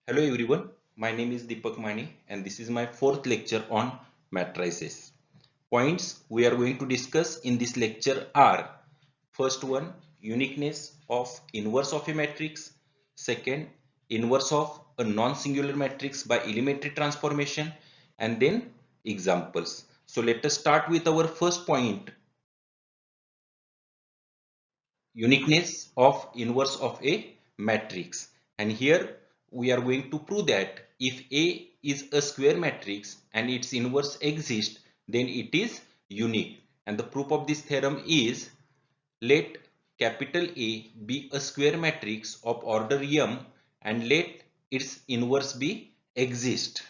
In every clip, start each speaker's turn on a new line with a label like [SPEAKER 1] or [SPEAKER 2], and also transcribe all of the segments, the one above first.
[SPEAKER 1] Hello everyone, my name is Deepak Mani and this is my fourth lecture on matrices. Points we are going to discuss in this lecture are: first one, uniqueness of inverse of a matrix; second, inverse of a non-singular matrix by elementary transformation; and then examples. So let us start with our first point, uniqueness of inverse of a matrix. And here we are going to prove that if A is a square matrix and its inverse exists, then it is unique. And the proof of this theorem is, let capital A be a square matrix of order m and let its inverse be exist.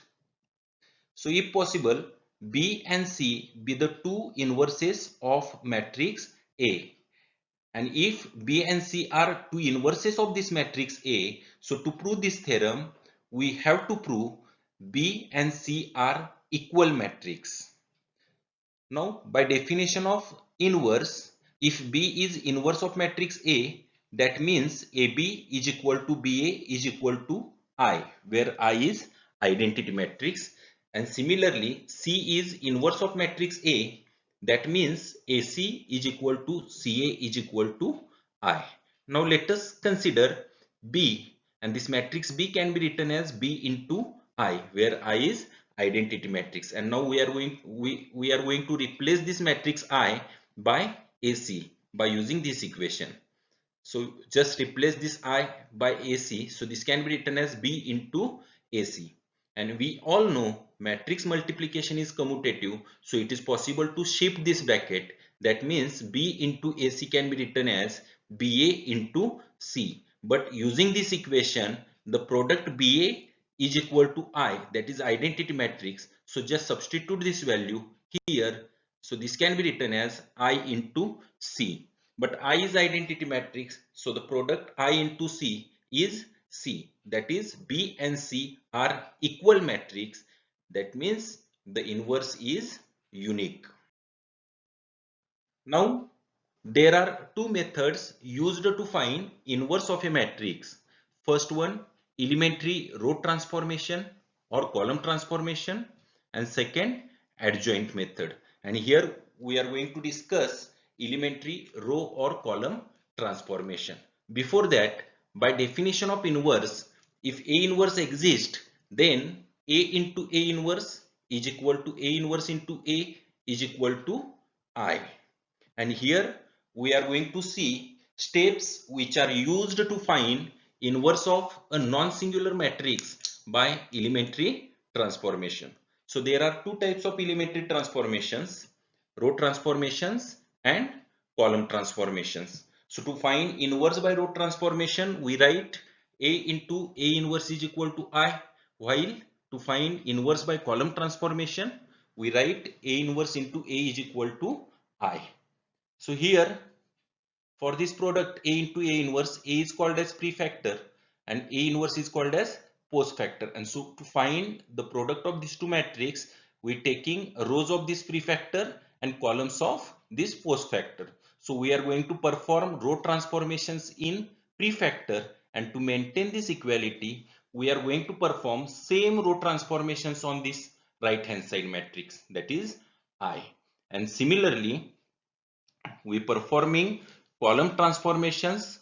[SPEAKER 1] So if possible, B and C be the two inverses of matrix A. And if B and C are two inverses of this matrix A, so to prove this theorem, we have to prove B and C are equal matrix. Now, by definition of inverse, if B is inverse of matrix A, that means AB is equal to BA is equal to I, where I is identity matrix. And similarly, C is inverse of matrix A, that means AC is equal to CA is equal to I. Now let us consider B, and this matrix B can be written as B into I, where I is identity matrix. And now we are going to replace this matrix I by AC by using this equation. So just replace this I by AC. So this can be written as B into AC. And we all know matrix multiplication is commutative. So it is possible to shift this bracket. That means B into AC can be written as BA into C. But using this equation, the product BA is equal to I, that is identity matrix. So just substitute this value here. So this can be written as I into C. But I is identity matrix, so the product I into C is C. That is B and C are equal matrix. That means the inverse is unique. Now there are two methods used to find inverse of a matrix. First one, elementary row transformation or column transformation, and second, adjoint method. And here we are going to discuss elementary row or column transformation. Before that, by definition of inverse, if A inverse exists, then A into A inverse is equal to A inverse into A is equal to I. And here we are going to see steps which are used to find inverse of a non-singular matrix by elementary transformation. So there are two types of elementary transformations, row transformations and column transformations. So to find inverse by row transformation, we write A into A inverse is equal to I, while to find inverse by column transformation, we write A inverse into A is equal to I. So here for this product A into A inverse, A is called as prefactor and A inverse is called as postfactor. And so to find the product of these two matrices, we are taking rows of this prefactor and columns of this postfactor. So we are going to perform row transformations in prefactor, and to maintain this equality, we are going to perform same row transformations on this right hand side matrix, that is I. And similarly, we performing column transformations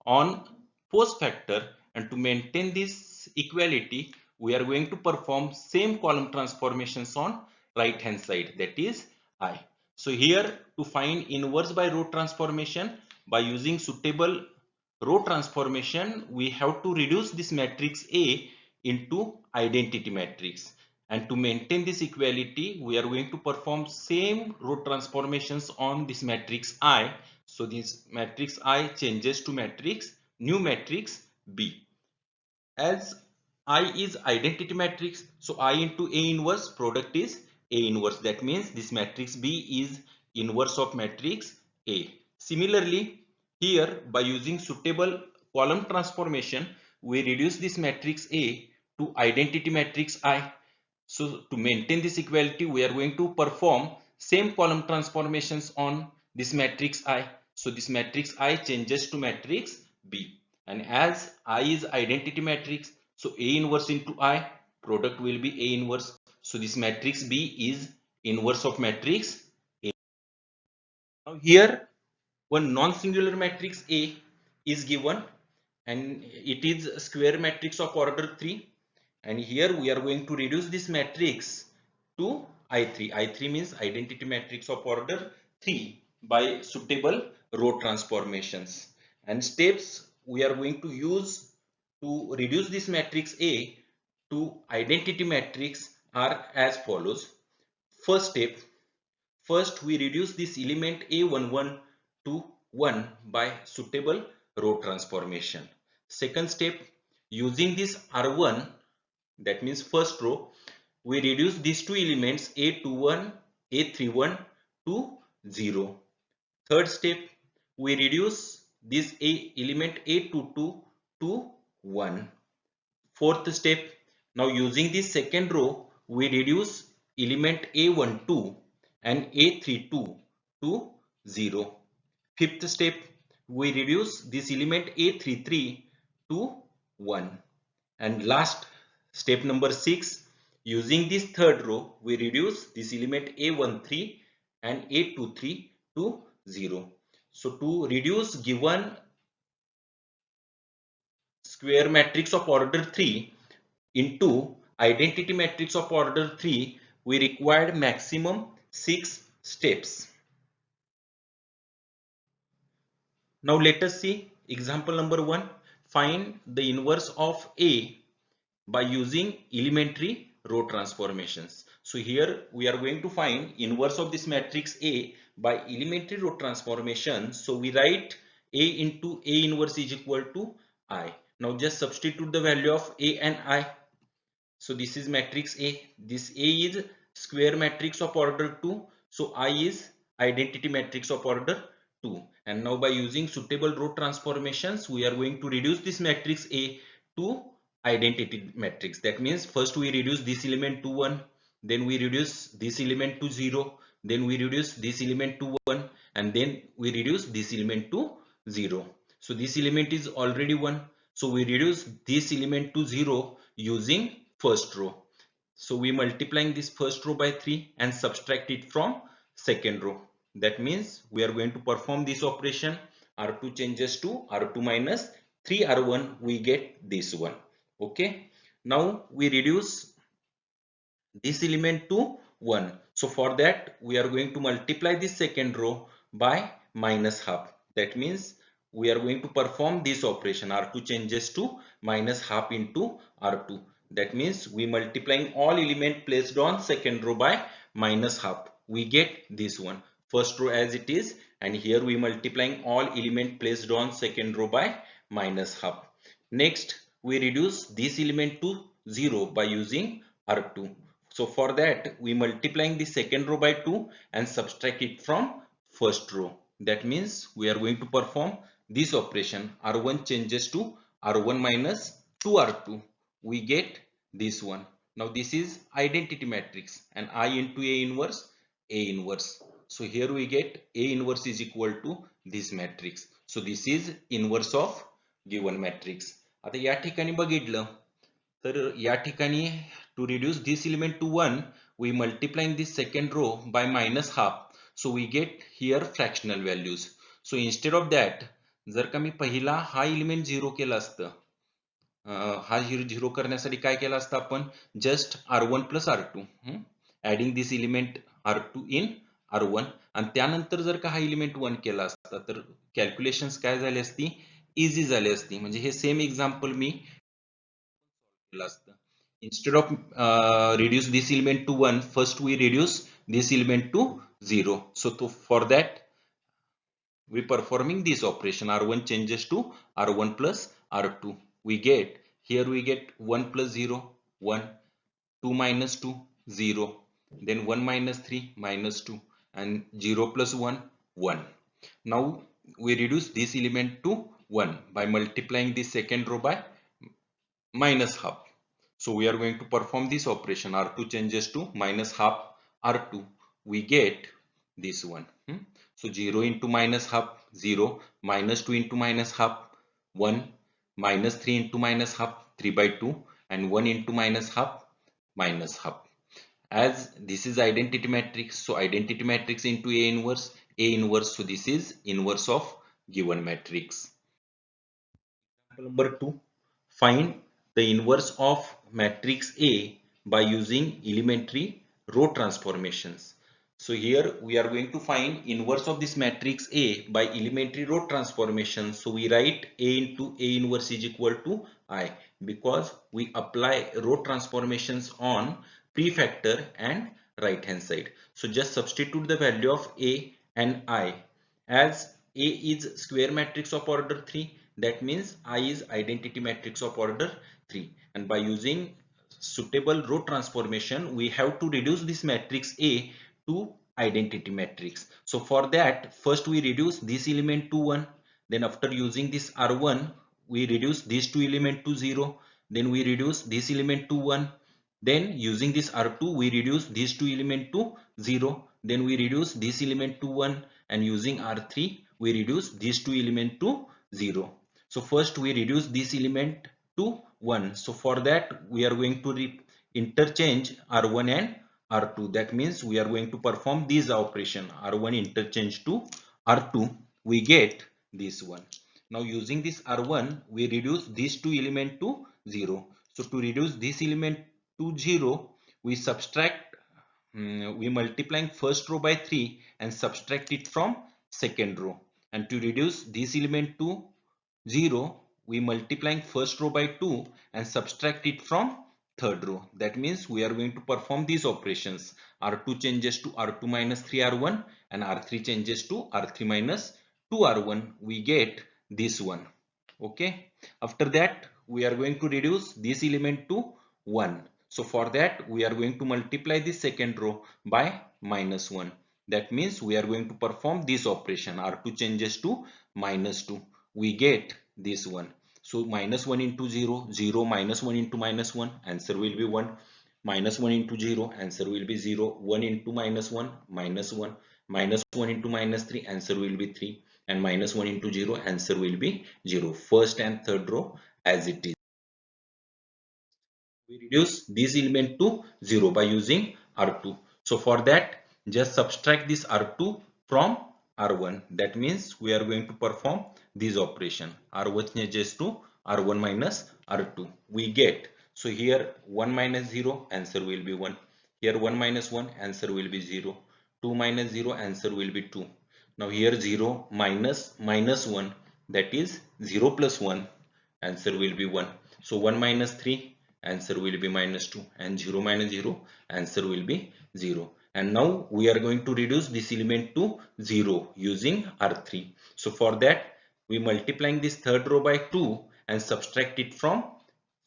[SPEAKER 1] on post factor, and to maintain this equality we are going to perform same column transformations on right hand side, that is I. So here to find inverse by row transformation by using suitable row transformation, we have to reduce this matrix A into identity matrix, and to maintain this equality we are going to perform same row transformations on this matrix I. So this matrix I changes to new matrix B. As I is identity matrix, so I into A inverse, product is A inverse. That means this matrix B is inverse of matrix A. Similarly, here by using suitable column transformation, we reduce this matrix A to identity matrix I. So to maintain this equality, we are going to perform same column transformations on this matrix I. So this matrix I changes to matrix B. And as I is identity matrix, So A inverse into I, product will be A inverse. So this matrix B is inverse of matrix A. Now here one non-singular matrix A is given and it is a square matrix of order 3, and here we are going to reduce this matrix to I3. I3 means identity matrix of order 3 by suitable row transformations, and steps we are going to use to reduce this matrix A to identity matrix are as follows. First step, first we reduce this element A11 to 1 by suitable row transformation. Second step, using this R1, that means first row, we reduce these two elements A21, A31 to 0. Third step, we reduce this element A22 to 1. Fourth step, now using this second row, we reduce element A12 and A32 to 0. Fifth step, we reduce this element A33 to 1. And last, step number 6, using this third row, we reduce this element A13 and A23 to 0. So to reduce given square matrix of order 3 into identity matrix of order 3, we required maximum 6 steps. Now let us see example number 1. Find the inverse of A by using elementary row transformations. So here we are going to find inverse of this matrix A by elementary row transformation. So we write A into A inverse is equal to I. Now just substitute the value of A and I. So this is matrix A. This A is square matrix of order 2. So I is identity matrix of order 2. And now by using suitable row transformations, we are going to reduce this matrix A to identity matrix. That means first we reduce this element to 1, then we reduce this element to 0, then we reduce this element to 1, and then we reduce this element to 0. So this element is already 1. So we reduce this element to 0 using first row. So we multiplying this first row by 3 and subtract it from second row. That means we are going to perform this operation. R2 changes to R2 minus 3R1. We get this one. Okay. Now we reduce this element to 1. So for that we are going to multiply this second row by minus half. That means we are going to perform this operation. R2 changes to minus half into R2. That means we multiplying all element placed on second row by minus half. We get this one. First row as it is, and here we multiplying all element placed on second row by minus half. Next we reduce this element to 0 by using R2. So for that we multiplying the second row by 2 and subtract it from first row. That means we are going to perform this operation. R1 changes to R1 minus 2R2. We get this one. Now this is identity matrix and I into A inverse, A inverse. So here we get A inverse is equal to this matrix. So this is inverse of given matrix. आता या ठिकाणी बघितलं तर या ठिकाणी to reduce this element to 1, we multiplying this second row by minus half. So we get here fractional values. So instead of that, जर का मी पहिला हा element 0 केला असतं, हा 0 करण्यासाठी काय केलं असतं आपण, just R1 plus R2 adding this element R2 in R1, आणि त्यानंतर जर का हा element 1 केला असता तर कॅल्क्युलेशन्स काय झाली असती, इझी झाली असती. म्हणजे हे सेम एक्झाम्पल मी केलं असतं. Instead of reduce this element to 1, first we reduce this element to 0. So for that we performing this operation. R1 changes to R1 plus R2. We get here, we get 1 plus 0 1, 2 minus 2 0, then 1 minus 3 minus 2, and 0 plus 1 1. Now we reduce this element to 1 by multiplying the second row by minus half. So we are going to perform this operation. R2 changes to minus half R2. We get this one. So 0 into minus half 0, minus 2 into minus half 1, minus 3 into minus half 3 by 2, and 1 into minus half minus half. As this is identity matrix, so identity matrix into A inverse, so this is inverse of given matrix. Example number 2, find the inverse of matrix A by using elementary row transformations. So here we are going to find inverse of this matrix A by elementary row transformation. So we write A into A inverse is equal to I, because we apply row transformations on prefactor and right hand side. So just substitute the value of A and I. As A is square matrix of order 3, that means I is identity matrix of order 3, and by using suitable row transformation we have to reduce this matrix A to identity matrix. So for that, first we reduce this element to 1, then after using this R1 we reduce these two element to 0, then we reduce this element to 1, then using this R2 we reduce these two element to 0, then we reduce this element to 1, and using R3 we reduce these two element to 0. So first we reduce this element to 1. So for that we are going to interchange R1 and R2. That means we are going to perform this operation, R1 interchange to R2, we get this one. Now using this R1 we reduce these two element to 0. So to reduce this element to 0 we subtract, we multiplying first row by 3 and subtract it from second row, and to reduce this element to 0 we multiplying first row by 2 and subtract it from third row. That means we are going to perform these operations. R2 changes to R2 minus 3R1 and R3 changes to R3 minus 2R1. We get this one. Okay. After that we are going to reduce this element to 1. So for that we are going to multiply the second row by minus 1. That means we are going to perform this operation. R2 changes to minus 2. We get this one. So minus 1 into 0, 0 minus 1 into minus 1, answer will be 1. Minus 1 into 0, answer will be 0. 1 into minus 1, minus 1. Minus 1 into minus 3, answer will be 3. And minus 1 into 0, answer will be 0. First and third row as it is. We reduce this element to 0 by using R2. So for that, just subtract this R2 from R1. That means we are going to perform this operation. R1 changes to R1 minus R2. We get, so here 1 minus 0, answer will be 1. Here 1 minus 1, answer will be 0. 2 minus 0, answer will be 2. Now here 0 minus minus 1, that is 0 plus 1, answer will be 1. So 1 minus 3, answer will be minus 2, and 0 minus 0, answer will be 0. And now we are going to reduce this element to 0 using R3. So for that we multiplying this third row by 2 and subtract it from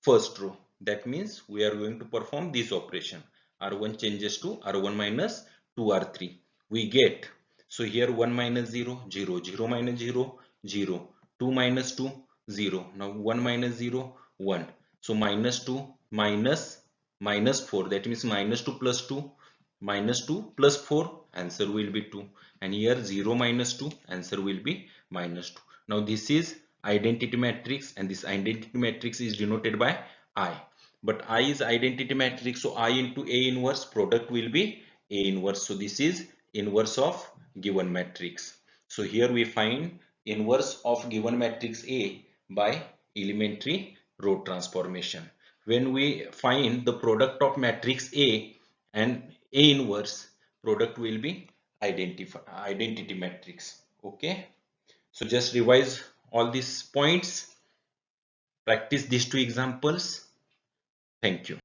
[SPEAKER 1] first row. That means we are going to perform this operation. R1 changes to R1 minus 2R3. We get, so here 1 minus 0, 0, 0 minus 0, 0, 2 minus 2, 0. Now 1 minus 0, 1. So minus 2 minus minus 4, that means minus 2 plus 2, minus 2 plus 4, answer will be 2. And here 0 minus 2, answer will be minus 2. Now this is identity matrix, and this identity matrix is denoted by I. But I is identity matrix, so I into A inverse, product will be A inverse. So this is inverse of given matrix. So here we find inverse of given matrix A by elementary row transformation. When we find the product of matrix A and A inverse, product will be identity matrix. Okay. So just revise all these points, practice these two examples. Thank you.